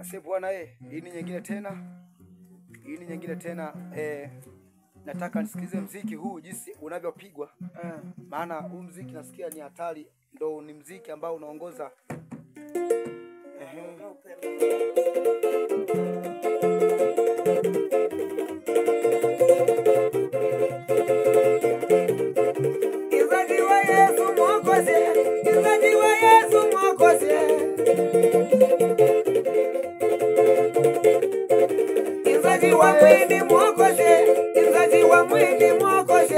Ase bwana hii ni nyingine tena. Nataka nisikize mziki huu jinsi unavyopigwa. Maana huu mziki nasikia ni hatari, ndo ni mziki ambao unaongoza. Izaji wa Yesu Mwokozi, Izaji wa Yesu Mwokozi, Izaji wa mwini Mwokozi, Izaji wa mwini Mwokozi.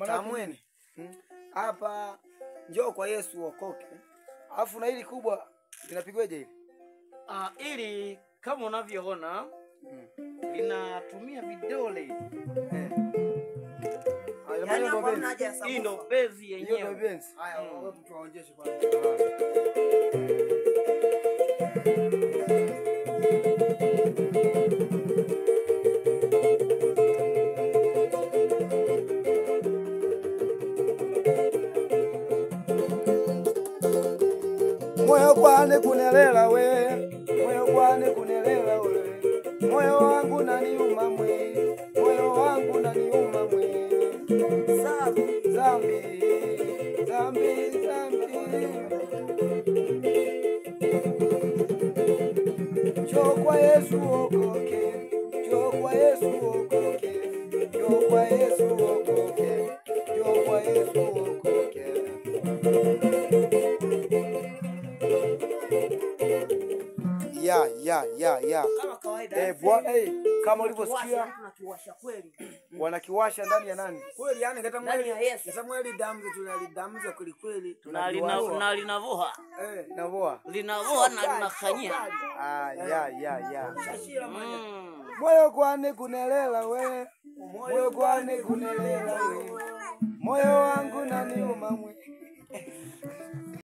Tamweni Hapa njoo kwa Yesu uokoke. Alafu na hili kubwa linapigweje hili? Ili kama unavyoona linatumia vidole. Hii ndo bezi yenyewe. Haya, wewe tuwaonyeshe kwanza. Moyo kwane kunelela we, moyo kwane kunelela we, moyo wangu naniuma mwe, moyo wangu naniuma mwe. Zambi, zambi, zambi, zambi. Njoo kwa Yesu okoke, njoo kwa Yesu okoke, njoo kwa Yesu okoke, njoo kwa Yesu okoke. Ya. Kama kawaida. Bwana kama ulivyosikia tunakiwasha kweli. Wanakiwasha ndani ya nani? Kweli yani kata mweli ya Yesu. Kata mweli damu tunalidamza kweli kweli. Na linavoa. Navoa. Linavoa na linakanyia. Ya. Shashira manya. Moyo kwane kunelela we, moyo kwane kunelela we, moyo wangu naniuma mwe.